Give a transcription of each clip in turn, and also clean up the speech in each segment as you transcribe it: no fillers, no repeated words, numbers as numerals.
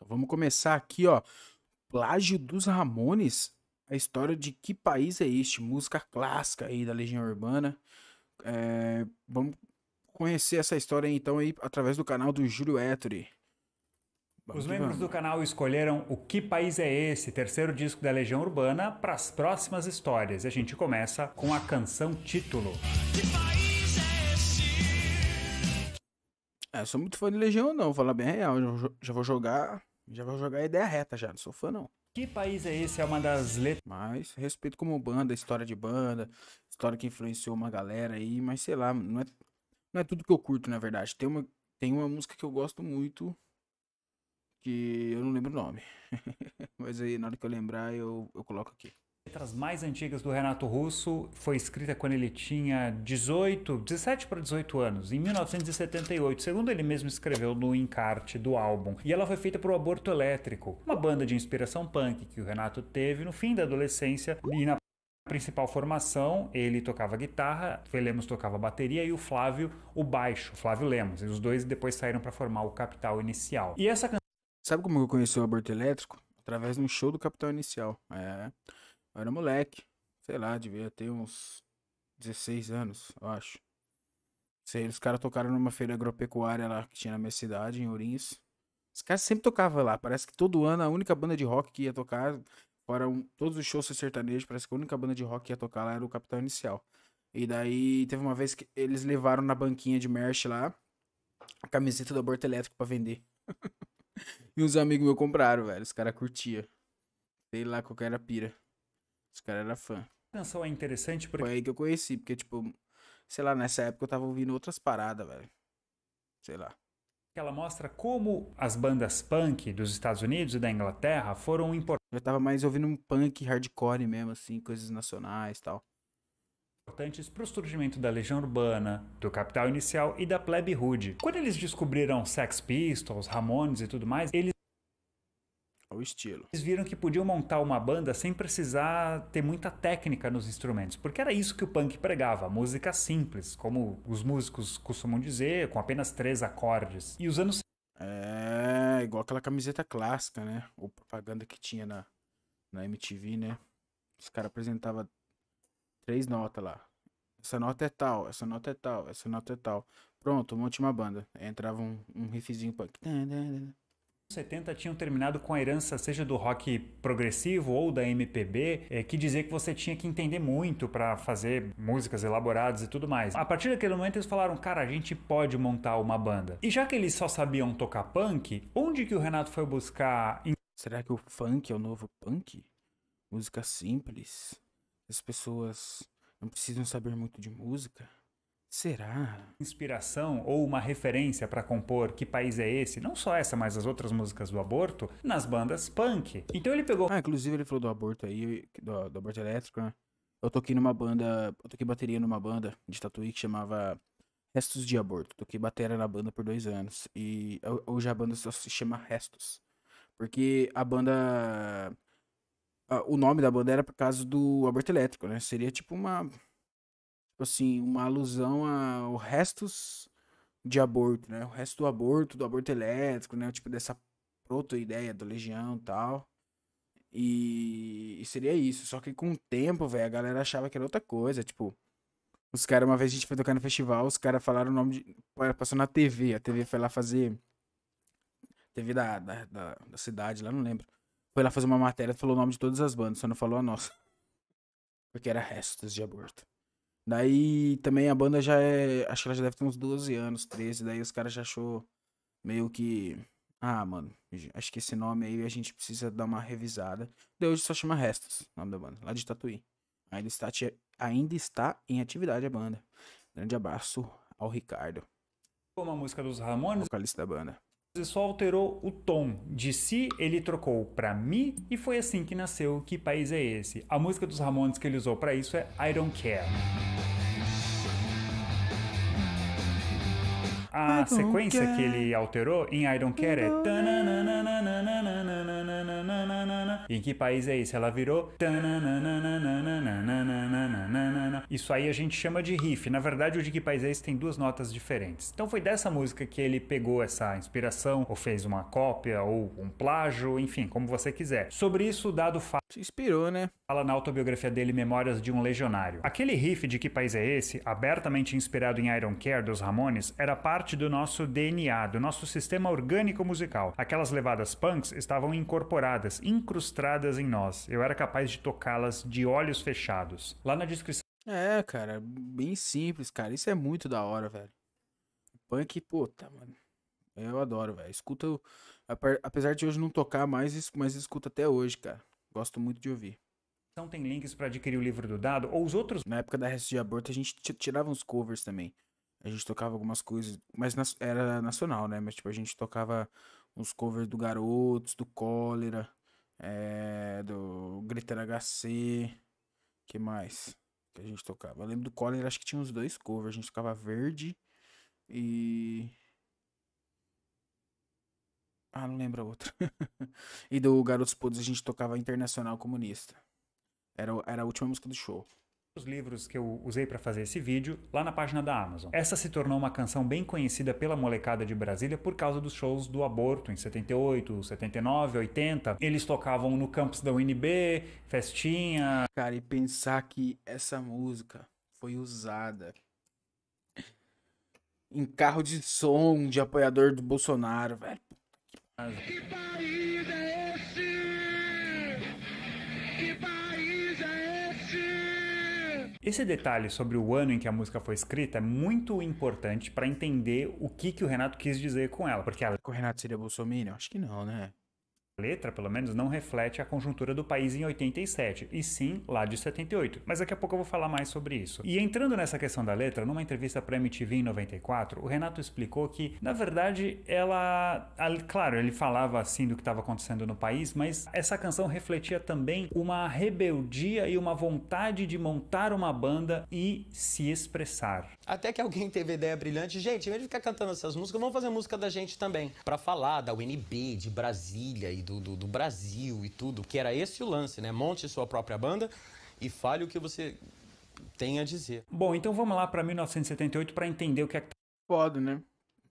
Então vamos começar aqui, ó. Plágio dos Ramones. A história de que país é este? Música clássica aí da Legião Urbana. Vamos conhecer essa história então aí através do canal do Júlio Ettore. Vamos Os que membros do vamos. canal escolheram O Que País é Esse, terceiro disco da Legião Urbana, para as próximas histórias. E a gente começa com a canção título. Eu sou muito fã de Legião, não. Vou falar bem real. Já vou jogar. Já vou jogar a ideia reta já. Não sou fã, não. Que País é Esse é uma das letras Mas respeito como banda, história de banda, história que influenciou uma galera aí, mas sei lá, não é tudo que eu curto, na verdade. Tem uma música que eu gosto muito, que eu não lembro o nome. Mas aí, na hora que eu lembrar, eu coloco aqui. mais antigas do Renato Russo. Foi escrita quando ele tinha 17 para 18 anos, em 1978, segundo ele mesmo escreveu no encarte do álbum. E ela foi feita por o Aborto Elétrico, uma banda de inspiração punk que o Renato teve no fim da adolescência e na principal formação, ele tocava guitarra, o Lemos tocava bateria e o Flávio o baixo, Flávio Lemos. E os dois depois saíram para formar o Capital Inicial. E essa Sabe como eu conheci o Aborto Elétrico? Através de um show do Capital Inicial. Eu era moleque, sei lá, devia ter uns 16 anos, eu acho. Sei, os caras tocaram numa feira agropecuária lá que tinha na minha cidade, em Ourinhos. Os caras sempre tocavam lá. Parece que todo ano a única banda de rock que ia tocar, fora todos os shows sertanejos, parece que a única banda de rock que ia tocar lá era o Capital Inicial. E daí teve uma vez que eles levaram na banquinha de merch lá a camiseta do Aborto Elétrico pra vender. E uns amigos meus compraram, velho. Os caras curtiam. Sei lá qual que era a pira. Os caras eram fã. canção é interessante porque Foi aí que eu conheci, porque, tipo, sei lá, nessa época eu tava ouvindo outras paradas, velho. Sei lá. ela mostra como as bandas punk dos Estados Unidos e da Inglaterra foram Eu tava mais ouvindo um punk hardcore mesmo, assim, coisas nacionais e tal. importantes para o surgimento da Legião Urbana, do Capital Inicial e da Plebe Rude. Quando eles descobriram Sex Pistols, Ramones e tudo mais, eles O estilo. viram que podiam montar uma banda sem precisar ter muita técnica nos instrumentos, porque era isso que o punk pregava, música simples, como os músicos costumam dizer, com apenas 3 acordes. E os anos Igual aquela camiseta clássica, né? Ou propaganda que tinha na MTV, né? Os caras apresentavam 3 notas lá. Essa nota é tal, essa nota é tal, essa nota é tal. Pronto, um monte de uma banda. Aí entrava um riffzinho punk. 70 tinham terminado com a herança seja do rock progressivo ou da MPB, que dizia que você tinha que entender muito para fazer músicas elaboradas e tudo mais. A partir daquele momento eles falaram, cara, a gente pode montar uma banda. E já que eles só sabiam tocar punk, onde que o Renato foi buscar Será que o funk é o novo punk? Música simples? As pessoas não precisam saber muito de música? Será? inspiração ou uma referência para compor Que País é Esse? Não só essa, mas as outras músicas do Aborto, nas bandas punk. Então ele pegou Inclusive ele falou do aborto aí, do aborto elétrico, né? Eu toquei bateria numa banda de Tatuí que chamava Restos de Aborto. Toquei bateria na banda por 2 anos. E hoje a banda só se chama Restos. Porque a banda. O nome da banda era por causa do aborto elétrico, né? Seria tipo uma. Tipo assim, uma alusão ao restos de aborto, né? O resto do aborto elétrico, né? Tipo dessa proto-ideia da Legião e tal. E seria isso. Só que com o tempo, velho, a galera achava que era outra coisa. Tipo, os caras, uma vez a gente foi tocar no festival, os caras falaram o nome de. Passou na TV. A TV foi lá fazer. TV da cidade lá, não lembro. Foi lá fazer uma matéria, falou o nome de todas as bandas, só não falou a nossa. Porque era restos de aborto. Daí também a banda já é. Acho que ela já deve ter uns 12 anos, 13. Daí os caras já achou meio que. Ah, mano, acho que esse nome aí a gente precisa dar uma revisada. Daí hoje só chama Restos, o nome da banda, lá de Tatuí. Ainda está em atividade a banda. Grande abraço ao Ricardo, uma música dos Ramones vocalista da banda. e só alterou o tom. De si, ele trocou pra mi e foi assim que nasceu Que País é Esse? A música dos Ramones que ele usou pra isso é I Don't Care. A sequência que ele alterou em I Don't Care é Em Que País é Esse? Ela virou Argentina. Isso aí a gente chama de riff. Na verdade, o de Que País é Esse tem duas notas diferentes. Então foi dessa música que ele pegou essa inspiração, ou fez uma cópia, ou um plágio, enfim, como você quiser. Sobre isso, o Dado Se inspirou, né? fala na autobiografia dele Memórias de um Legionário. Aquele riff de Que País é Esse, abertamente inspirado em I Don't Care dos Ramones, era parte do nosso DNA, do nosso sistema orgânico musical. Aquelas levadas punks estavam incorporadas, incrustadas em nós. Eu era capaz de tocá-las de olhos fechados. Lá na descrição É, cara, bem simples, cara. Isso é muito da hora, velho. Punk, puta, mano. Eu adoro, velho. Escuto, apesar de hoje não tocar mais, mas escuto até hoje, cara. Gosto muito de ouvir. tem links para adquirir o livro do Dado ou os outros Na época da Restos de Aborto, a gente tirava uns covers também. A gente tocava algumas coisas, mas era nacional, né? Mas, tipo, a gente tocava uns covers do Garotos, do Cólera, do Griter HC. Que mais que a gente tocava? Eu lembro do Cólera, acho que tinha uns dois covers. A gente tocava Verde e... Ah, não lembro a outra. E do Garotos Podres a gente tocava Internacional Comunista. Era a última música do show. livros que eu usei para fazer esse vídeo lá na página da Amazon. Essa se tornou uma canção bem conhecida pela molecada de Brasília por causa dos shows do aborto em 78, 79, 80. Eles tocavam no campus da UNB, festinha. Cara, e pensar que essa música foi usada em carro de som de apoiador do Bolsonaro, velho. Que país é esse? Que país é esse? Esse detalhe sobre o ano em que a música foi escrita é muito importante para entender o que o Renato quis dizer com ela, porque a O Renato seria bolsominion? Acho que não, né? letra, pelo menos, não reflete a conjuntura do país em 87, e sim lá de 78. Mas daqui a pouco eu vou falar mais sobre isso. E entrando nessa questão da letra, numa entrevista para MTV em 94, o Renato explicou que, na verdade, claro, ele falava assim do que estava acontecendo no país, mas essa canção refletia também uma rebeldia e uma vontade de montar uma banda e se expressar. Até que alguém teve a ideia brilhante, gente, em vez de ficar cantando essas músicas, vamos fazer música da gente também. Pra falar da UNB, de Brasília e do Brasil e tudo, que era esse o lance, né? Monte sua própria banda e fale o que você tem a dizer. Bom, então vamos lá para 1978 para entender o que Foda, né?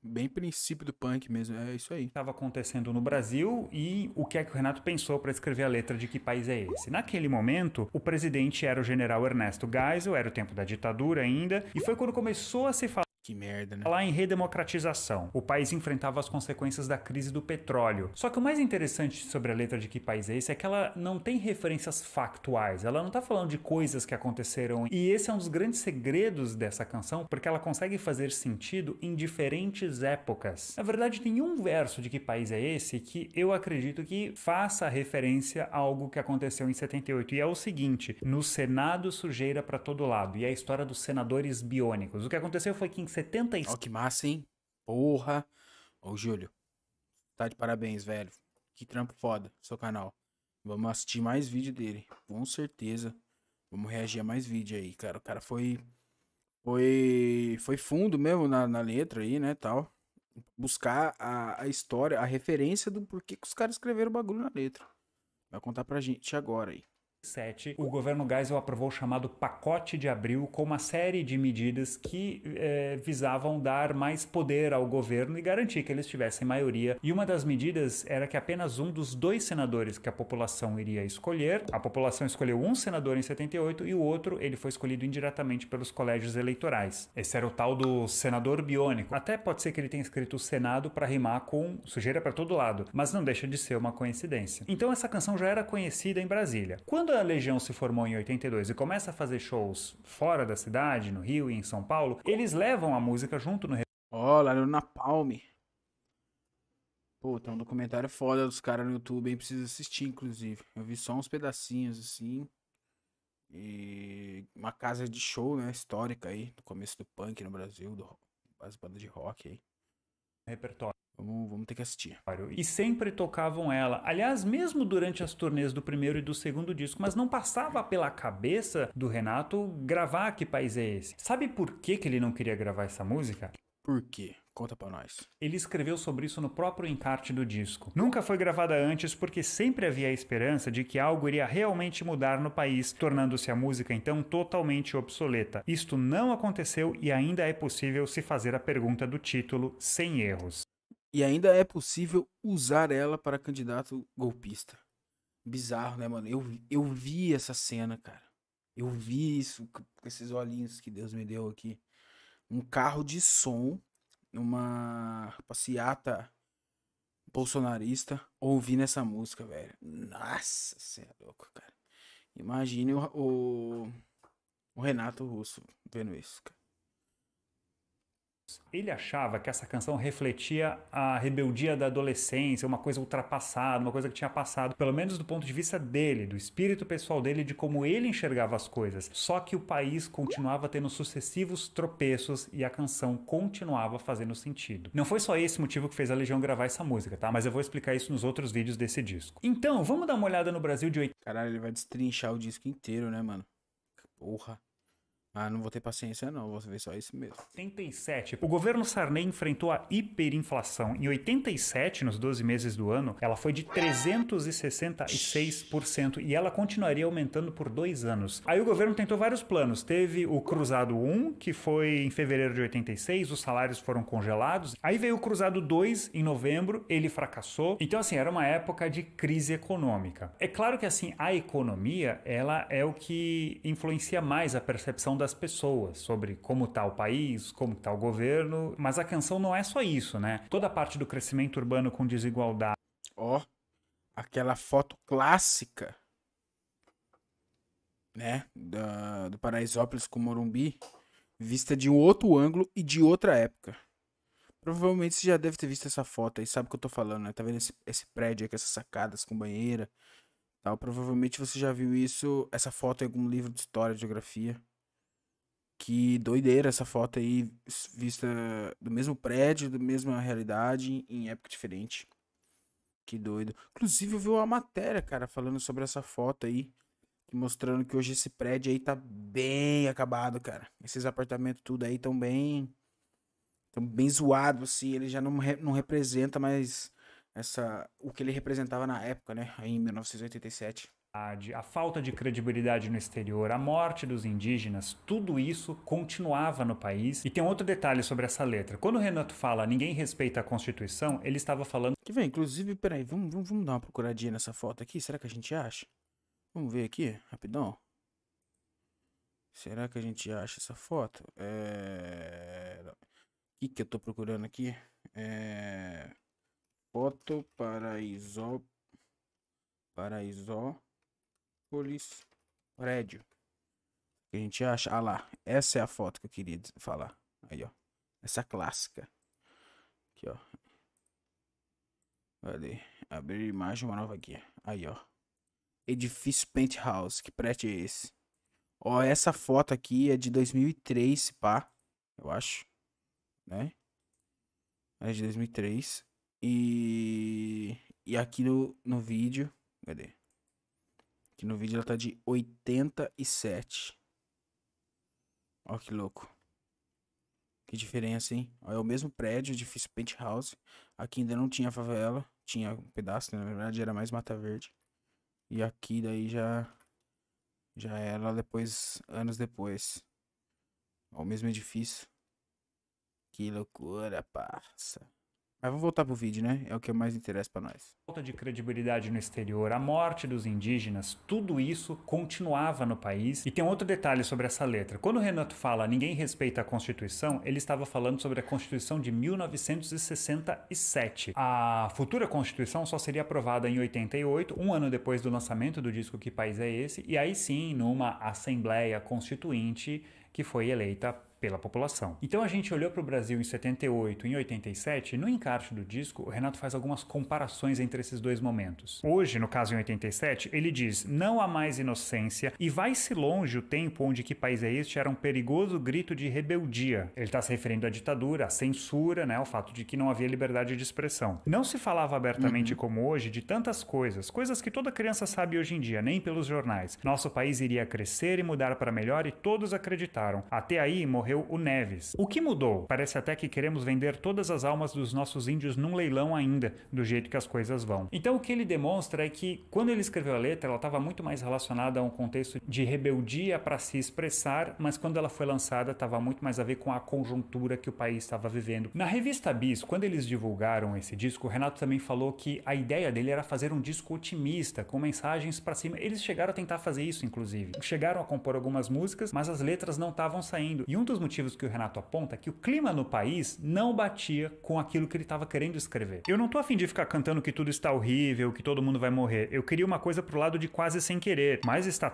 Bem princípio do punk mesmo, é isso aí. estava acontecendo no Brasil e o que é que o Renato pensou para escrever a letra de Que País é Esse. Naquele momento, o presidente era o general Ernesto Geisel, era o tempo da ditadura ainda, e foi quando começou a se falar Que merda, né? em redemocratização. O país enfrentava as consequências da crise do petróleo. Só que o mais interessante sobre a letra de Que País é Esse é que ela não tem referências factuais, ela não tá falando de coisas que aconteceram. E esse é um dos grandes segredos dessa canção, porque ela consegue fazer sentido em diferentes épocas. Na verdade, tem um verso de Que País é Esse que eu acredito que faça referência a algo que aconteceu em 78, e é o seguinte: no Senado sujeira pra todo lado, e é a história dos senadores biônicos. O que aconteceu foi que em 76 Ó, que massa, hein? Porra. Ô, Júlio. Tá de parabéns, velho. Que trampo foda, seu canal. Vamos assistir mais vídeo dele. Com certeza. Vamos reagir a mais vídeo aí, cara. O cara foi fundo mesmo na letra aí, né, tal. Buscar a história, a referência do porquê que os caras escreveram o bagulho na letra. Vai contar pra gente agora aí. o governo Geisel aprovou o chamado Pacote de Abril, com uma série de medidas que visavam dar mais poder ao governo e garantir que eles tivessem maioria. E uma das medidas era que apenas um dos dois senadores que a população iria escolher, a população escolheu um senador em 78 e o outro ele foi escolhido indiretamente pelos colégios eleitorais. Esse era o tal do senador biônico. Até pode ser que ele tenha escrito o Senado para rimar com sujeira para todo lado, mas não deixa de ser uma coincidência. Então essa canção já era conhecida em Brasília. Quando a Legião se formou em 82 e começa a fazer shows fora da cidade, no Rio e em São Paulo, eles levam a música junto no Ó, lá no Napalm. Pô, tem um documentário foda dos caras no YouTube, hein? Preciso assistir, inclusive. Eu vi só uns pedacinhos, assim. E uma casa de show, né? Histórica aí, do começo do punk no Brasil, das bandas de rock aí. repertório. Vamos ter que assistir. E sempre tocavam ela. Aliás, mesmo durante as turnês do primeiro e do segundo disco, mas não passava pela cabeça do Renato gravar Que País é Esse. Sabe por que ele não queria gravar essa música? Por quê? Conta pra nós. Ele escreveu sobre isso no próprio encarte do disco. Nunca foi gravada antes porque sempre havia a esperança de que algo iria realmente mudar no país, tornando-se a música então totalmente obsoleta. Isto não aconteceu e ainda é possível se fazer a pergunta do título sem erros. E ainda é possível usar ela para candidato golpista. Bizarro, né, mano? Eu vi essa cena, cara. Eu vi isso com esses olhinhos que Deus me deu aqui. Um carro de som, numa passeata bolsonarista, ouvindo essa música, velho. Nossa, cê é louco, cara. Imagine o Renato Russo vendo isso, cara. Ele achava que essa canção refletia a rebeldia da adolescência, uma coisa ultrapassada, uma coisa que tinha passado, pelo menos do ponto de vista dele, do espírito pessoal dele, de como ele enxergava as coisas. Só que o país continuava tendo sucessivos tropeços e a canção continuava fazendo sentido. Não foi só esse motivo que fez a Legião gravar essa música, tá? Mas eu vou explicar isso nos outros vídeos desse disco. Então, vamos dar uma olhada no Brasil de 80. Caralho, ele vai destrinchar o disco inteiro, né, mano? Porra. Ah, não vou ter paciência não, vou ver só isso mesmo. 87, o governo Sarney enfrentou a hiperinflação. Em 87, nos 12 meses do ano, ela foi de 366% e ela continuaria aumentando por 2 anos. Aí o governo tentou vários planos. Teve o Cruzado 1, que foi em fevereiro de 86, os salários foram congelados. Aí veio o Cruzado 2 em novembro, ele fracassou. Então, assim, era uma época de crise econômica. É claro que, assim, a economia, ela é o que influencia mais a percepção das pessoas sobre como está o país, como está o governo, mas a canção não é só isso, né? Toda a parte do crescimento urbano com desigualdade. Ó, aquela foto clássica, né, do Paraisópolis com Morumbi, vista de um outro ângulo e de outra época. Provavelmente você já deve ter visto essa foto aí, sabe o que eu tô falando, né? Tá vendo esse prédio aí com essas sacadas com banheira, tal. Provavelmente você já viu isso, essa foto em algum livro de história, de geografia. Que doideira essa foto aí, vista do mesmo prédio, da mesma realidade, em época diferente. Que doido. Inclusive eu vi uma matéria, cara, falando sobre essa foto aí, mostrando que hoje esse prédio aí tá bem acabado, cara. Esses apartamentos tudo aí tão bem zoados, assim. Ele já não representa mais o que ele representava na época, né, aí em 1987. A falta de credibilidade no exterior, a morte dos indígenas, tudo isso continuava no país. E tem outro detalhe sobre essa letra. Quando o Renato fala ninguém respeita a Constituição, ele estava falando... Que vem, inclusive, peraí, vamos dar uma procuradinha nessa foto aqui? Será que a gente acha? Vamos ver aqui, rapidão. Será que a gente acha essa foto? O que eu tô procurando aqui? Foto Paraisópolis prédio. Que a gente acha? Ah lá, essa é a foto que eu queria falar. Aí, ó. Essa clássica. Aqui, ó. Cadê? Abrir imagem, uma nova aqui. Aí, ó. Edifício Penthouse. Que prédio é esse? Ó, essa foto aqui é de 2003, pá. Eu acho. Né? É de 2003. E aqui no vídeo. Cadê? Aqui no vídeo ela tá de 87. Ó que louco. Que diferença, hein? Ó, é o mesmo prédio, edifício Penthouse. Aqui ainda não tinha favela. Tinha um pedaço, né? Na verdade era mais Mata Verde. E aqui daí já era depois, anos depois. Ó, o mesmo edifício. Que loucura, parça. Mas vamos voltar pro vídeo, né? É o que mais interessa pra nós. Falta de credibilidade no exterior, a morte dos indígenas, tudo isso continuava no país. E tem outro detalhe sobre essa letra. Quando o Renato fala ninguém respeita a Constituição, ele estava falando sobre a Constituição de 1967. A futura Constituição só seria aprovada em 88, um ano depois do lançamento do disco Que País é Esse? E aí sim, numa Assembleia Constituinte que foi eleita pela população. Então a gente olhou para o Brasil em 78 e em 87, no encarte do disco, o Renato faz algumas comparações entre esses dois momentos. Hoje, no caso em 87, ele diz, não há mais inocência e vai-se longe o tempo onde Que País é Este era um perigoso grito de rebeldia. Ele está se referindo à ditadura, à censura, né, ao fato de que não havia liberdade de expressão. Não se falava abertamente como hoje de tantas coisas que toda criança sabe hoje em dia, nem pelos jornais. Nosso país iria crescer e mudar para melhor e todos acreditavam. acreditaram. Até aí morreu o Neves. O que mudou? Parece até que queremos vender todas as almas dos nossos índios num leilão ainda, do jeito que as coisas vão. Então o que ele demonstra é que quando ele escreveu a letra, ela estava muito mais relacionada a um contexto de rebeldia para se expressar, mas quando ela foi lançada estava muito mais a ver com a conjuntura que o país estava vivendo. Na revista Bis, quando eles divulgaram esse disco, o Renato também falou que a ideia dele era fazer um disco otimista, com mensagens para cima. Eles chegaram a tentar fazer isso, inclusive. Chegaram a compor algumas músicas, mas as letras não estavam saindo. E um dos motivos que o Renato aponta é que o clima no país não batia com aquilo que ele estava querendo escrever. Eu não tô a fim de ficar cantando que tudo está horrível, que todo mundo vai morrer. Eu queria uma coisa pro lado de quase sem querer, mas está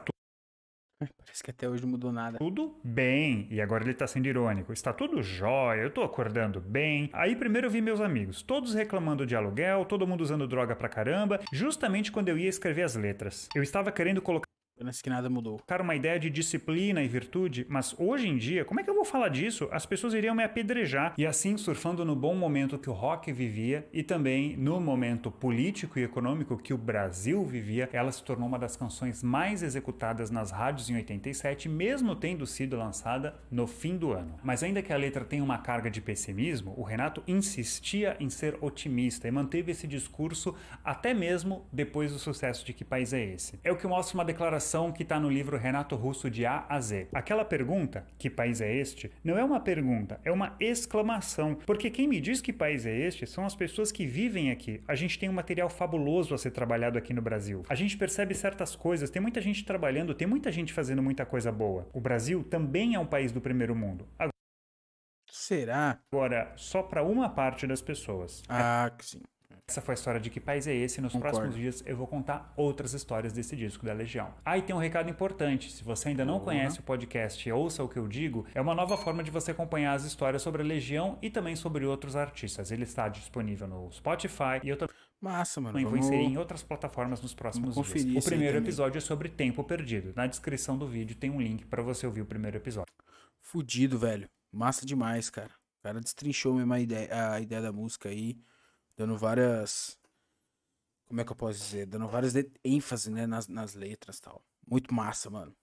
Parece que até hoje não mudou nada. tudo bem. E agora ele tá sendo irônico. Está tudo jóia, eu tô acordando bem. Aí primeiro eu vi meus amigos, todos reclamando de aluguel, todo mundo usando droga pra caramba, justamente quando eu ia escrever as letras. Eu estava querendo colocar Parece que nada mudou. uma ideia de disciplina e virtude, mas hoje em dia, como é que eu vou falar disso? As pessoas iriam me apedrejar. E assim, surfando no bom momento que o rock vivia e também no momento político e econômico que o Brasil vivia, ela se tornou uma das canções mais executadas nas rádios em 87, mesmo tendo sido lançada no fim do ano. Mas ainda que a letra tenha uma carga de pessimismo, o Renato insistia em ser otimista e manteve esse discurso até mesmo depois do sucesso de Que País é Esse? É o que mostra uma declaração que está no livro Renato Russo de A a Z. Aquela pergunta, que país é este? Não é uma pergunta, é uma exclamação. Porque quem me diz que país é este são as pessoas que vivem aqui. A gente tem um material fabuloso a ser trabalhado aqui no Brasil. A gente percebe certas coisas, tem muita gente trabalhando, tem muita gente fazendo muita coisa boa. O Brasil também é um país do primeiro mundo. Será? Agora, só para uma parte das pessoas. Ah, que sim. Essa foi a história de Que País é Esse? Nos Concordo. próximos dias eu vou contar outras histórias desse disco da Legião. Ah, e tem um recado importante. Se você ainda não conhece o podcast Ouça o que eu digo, é uma nova forma de você acompanhar as histórias sobre a Legião e também sobre outros artistas. Ele está disponível no Spotify e eu Massa, mano. também vou inserir em outras plataformas nos próximos vamos dias. conferir O isso aí primeiro também. episódio é sobre Tempo Perdido. Na descrição do vídeo tem um link para você ouvir o primeiro episódio. Fudido, velho. Massa demais, cara. O cara destrinchou mesmo a ideia da música aí, dando várias. Como é que eu posso dizer? Dando várias ênfase, né, nas letras e tal. Muito massa, mano.